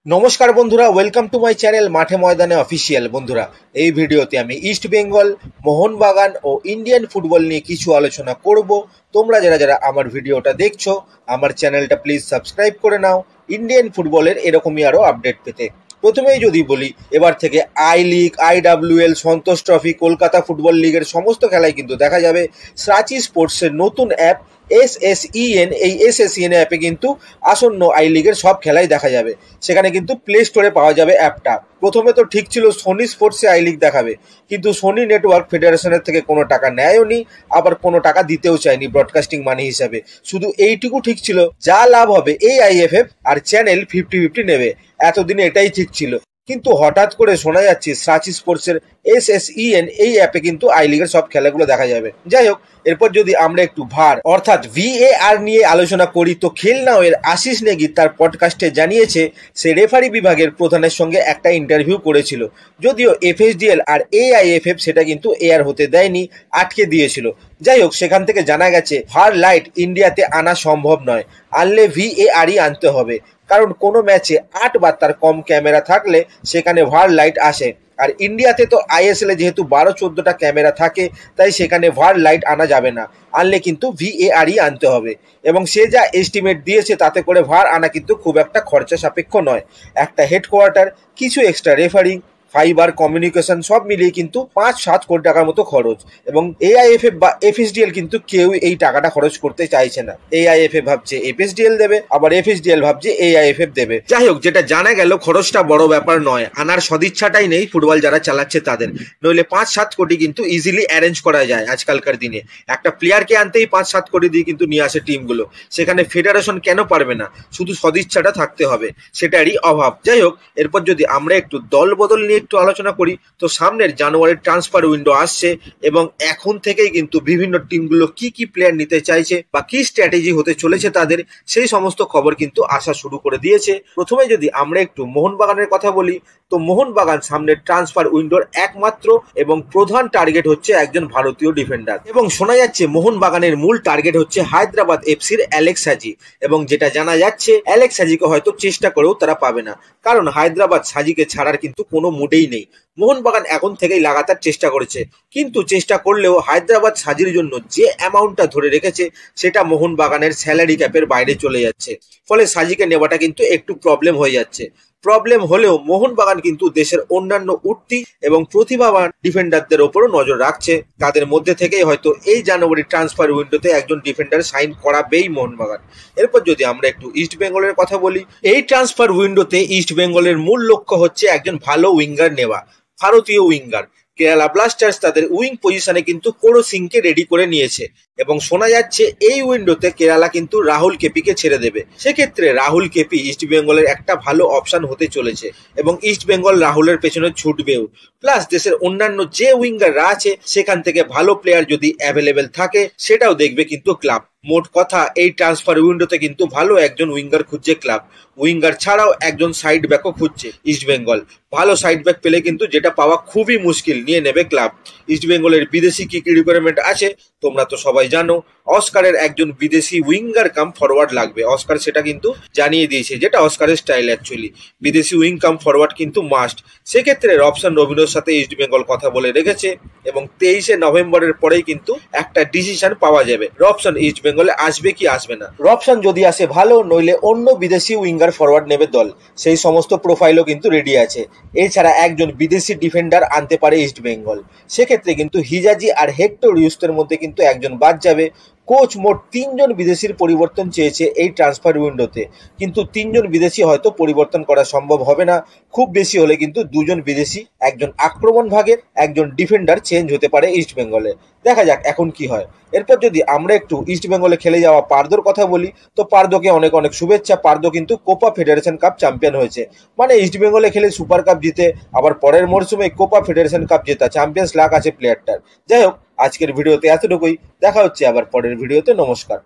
নমস্কার বন্ধুরা, welcome to my channel মাঠে ময়দানে অফিসিয়াল। বন্ধুরা, এই ভিডিওতে আমি ইস্ট বেঙ্গল, মোহনবাগান ও ইন্ডিয়ান ফুটবল নিয়ে কিছু আলোচনা করব। তোমরা যারা যারা আমার ভিডিওটা দেখছো, আমার চ্যানেলটা প্লিজ সাবস্ক্রাইব করে নাও ইন্ডিয়ান ফুটবলের এরকমই আরও আপডেট পেতে। প্রথমেই যদি বলি, এবার থেকে I league, IWL, Santosh trophy, Kolkata football লিগের সমস্ত খেলাই কিন্তু দেখা যাবে সাচি স্পোর্টসের নতুন অ্যাপ SSEN। এই SSEN অ্যাপে কিন্তু আসন্ন আই লিগের সব খেলাই দেখা যাবে। সেখানে কিন্তু প্লে স্টোরে পাওয়া যাবে অ্যাপটা। প্রথমে তো ঠিক ছিল সোনি স্পোর্টসে আই লিগ দেখাবে, কিন্তু সোনি নেটওয়ার্ক ফেডারেশনের থেকে কোনো টাকা নেয়ও নি, আবার কোনো টাকা দিতেও চায়নি ব্রডকাস্টিং মানি হিসাবে। শুধু এইটুকু ঠিক ছিল, যা লাভ হবে এই IFF আর চ্যানেল 50-50 নেবে। এতদিনে এটাই ঠিক ছিল, কিন্তু হঠাৎ করে শোনা যাচ্ছে সাচি স্পোর্টসের SSEN এই অ্যাপে কিন্তু আই লিগের সব খেলাগুলো দেখা যাবে। যাই হোক, এরপর যদি আমরা একটু VAR অর্থাৎ VAR নিয়ে আলোচনা করি, তো খেল নাও এর আশিস নেগি তার পডকাস্টে জানিয়েছে সে রেফারি বিভাগের প্রধানের সঙ্গে একটা ইন্টারভিউ করেছিল। যদিও FSDL আর AIFF সেটা কিন্তু এয়ার হতে দেয়নি, আটকে দিয়েছিল। যাই হোক, সেখান থেকে জানা গেছে VAR লাইট ইন্ডিয়াতে আনা সম্ভব নয়, আনলে VARই আনতে হবে। কারণ কোনো ম্যাচে 8 বা তার কম ক্যামেরা থাকলে সেখানে VAR লাইট আসে। আর ইন্ডিয়াতে তো ISL-এ যেহেতু 12-14টা ক্যামেরা থাকে, তাই সেখানে VAR লাইট আনা যাবে না, আনলে কিন্তু VARই আনতে হবে। এবং সে যা এস্টিমেট দিয়েছে তাতে করে VAR আনা কিন্তু খুব একটা খরচা সাপেক্ষ নয়। একটা হেডকোয়ার্টার, কিছু এক্সট্রা রেফারিং, ফাইবার, কমিউনিকেশন সব মিলিয়ে কিন্তু 5-7 কোটি টাকার মতো খরচ। এবং AIFF বা FSDL কিন্তু কেউ এই টাকাটা খরচ করতে চাইছে না। AIFF ভাবছে FSDL দেবে, আবার FSDL ভাবছে AIFF দেবে। যাই হোক, যেটা জানা গেল খরচটা বড় ব্যাপার নয়, আনার সদিচ্ছাটাই নেই ফুটবল যারা চালাচ্ছে তাদের। নইলে 5-7 কোটি কিন্তু ইজিলি অ্যারেঞ্জ করা যায় আজকালকার দিনে। একটা প্লেয়ারকে আনতেই 5-7 কোটি দিয়ে কিন্তু নিয়ে আসে টিমগুলো। সেখানে ফেডারেশন কেন পারবে না? শুধু সদিচ্ছাটা থাকতে হবে, সেটারই অভাব। যাই হোক, এরপর যদি আমরা একটু দল বদল নিয়ে একটু আলোচনা করি, তো সামনের জানুয়ারির ট্রান্সফার উইন্ডো আসছে এবং এখন থেকেই কিন্তু বিভিন্ন টিমগুলো কি কি প্লেয়ার নিতে চাইছে বা কি স্ট্র্যাটেজি হতে চলেছে তাদের, সেই সমস্ত খবর কিন্তু আসা শুরু করে দিয়েছে। প্রথমে যদি আমরা একটু মোহনবাগানের কথা বলি, তো মোহনবাগান সামনের ট্রান্সফার উইন্ডোর একমাত্র এবং প্রধান টার্গেট হচ্ছে একজন ভারতীয় ডিফেন্ডার। এবং শোনা যাচ্ছে মোহনবাগানের মূল টার্গেট হচ্ছে হায়দ্রাবাদ FC'র অ্যালেক্স হাজি। এবং যেটা জানা যাচ্ছে, অ্যালেক্স হাজিকে হয়তো চেষ্টা করেও তারা পাবে না, কারণ হায়দ্রাবাদ হাজিকে ছাড়ার কিন্তু কোনো মুডেই নেই। মোহনবাগান এখন থেকেই লাগাতার চেষ্টা করেছে, কিন্তু চেষ্টা করলেও হায়দ্রাবাদ হাজির জন্য যে অ্যামাউন্টটা ধরে রেখেছে সেটা মোহনবাগানের স্যালারি ক্যাপের বাইরে চলে যাচ্ছে। ফলে সাজিকে নেওয়াটা কিন্তু একটু প্রবলেম হয়ে যাচ্ছে। প্রবলেম হলেও মোহনবাগান কিন্তু দেশের অন্যান্য উঠতি এবং প্রতিভাবান ডিফেন্ডারদের ওপরও নজর রাখছে। তাদের মধ্যে থেকেই হয়তো এই জানুয়ারি ট্রান্সফার উইন্ডোতে একজন ডিফেন্ডার সাইন করাবেই মোহনবাগান। এরপর যদি আমরা একটু ইস্ট বেঙ্গলের কথা বলি, এই ট্রান্সফার উইন্ডোতে ইস্ট বেঙ্গলের মূল লক্ষ্য হচ্ছে একজন ভালো উইঙ্গার নেওয়া, ভারতীয় উইঙ্গার। কেরালা ব্লাস্টার্স তাদের উইং পজিশনে কিন্তু কোরো সিংকে রেডি করে নিয়েছে এবং শোনা যাচ্ছে এই উইন্ডোতে কেরালা কিন্তু রাহুল কেপিকে ছেড়ে দেবে। সেক্ষেত্রে রাহুল কেপি ইস্ট বেঙ্গলের একটা ভালো অপশন হতে চলেছে এবং ইস্ট বেঙ্গল রাহুলের পেছনে ছুটবেও। প্লাস দেশের অন্যান্য যে উইঙ্গাররা আছে সেখান থেকে ভালো প্লেয়ার যদি অ্যাভেলেবেল থাকে সেটাও দেখবে কিন্তু ক্লাব। মোট কথা, এই ট্রান্সফার উইন্ডোতে কিন্তু ভালো একজন উইঙ্গার খুঁজছে ক্লাব। উইঙ্গার ছাড়াও একজন সাইড ব্যাকও খুঁজছে ইস্ট বেঙ্গল। ভালো সাইড ব্যাক পেলে কিন্তু, যেটা পাওয়া খুবই মুশকিল, নিয়ে নেবে ক্লাব। ইস্ট বেঙ্গলের বিদেশি কি কি রিকোয়ারমেন্ট আছে তোমরা তো সবাই জানো। অস্কারের একজন বিদেশি উইঙ্গার কাম ফরওয়ার্ড লাগবে, অস্কার সেটা কিন্তু জানিয়ে দিয়েছে, যেটা অস্কারের স্টাইল অ্যাকচুয়ালি। বিদেশি উইং কাম ফরওয়ার্ড কিন্তু মাস্ট। সেক্ষেত্রে রবসান রবিনোর সাথে ইস্ট বেঙ্গল কথা বলে রেখেছে এবং 23শে নভেম্বরের পরেই কিন্তু একটা ডিসিশন পাওয়া যাবে রবসান ইস্ট বেঙ্গলে আসবে কি আসবে না। রবসান যদি আসে ভালো, নইলে অন্য বিদেশি উইঙ্গার ফরওয়ার্ড নেবে দল। সেই সমস্ত প্রোফাইলও কিন্তু রেডি আছে। এছাড়া একজন বিদেশি ডিফেন্ডার আনতে পারে ইস্ট বেঙ্গল। সেক্ষেত্রে কিন্তু হিজাজি আর হেক্টর ইউস্টের মধ্যে কিন্তু একজন বাদ যাবে। কোচ মোট 3 জন বিদেশির পরিবর্তন চেয়েছে এই ট্রান্সফার উইন্ডোতে, কিন্তু 3 জন বিদেশি হয়তো পরিবর্তন করা সম্ভব হবে না। খুব বেশি হলে কিন্তু 2 জন বিদেশি, একজন আক্রমণ ভাগের, একজন ডিফেন্ডার চেঞ্জ হতে পারে ইস্ট বেঙ্গলে। দেখা যাক এখন কি হয়। এরপর যদি আমরা একটু ইস্ট বেঙ্গলে খেলে যাওয়া পারদোর কথা বলি, তো পারদোকে অনেক অনেক শুভেচ্ছা। পারদো কিন্তু কোপা ফেডারেশন কাপ চ্যাম্পিয়ন হয়েছে, মানে ইস্ট বেঙ্গলে খেলে সুপার কাপ জিতে আবার পরের মরশুমে কোপা ফেডারেশন কাপ জেতা, চ্যাম্পিয়ন্স লাক আছে প্লেয়ারটার। যাই হোক, আজকের ভিডিওতে এতটুকুই। দেখা হচ্ছে আবার পরের ভিডিওতে। নমস্কার।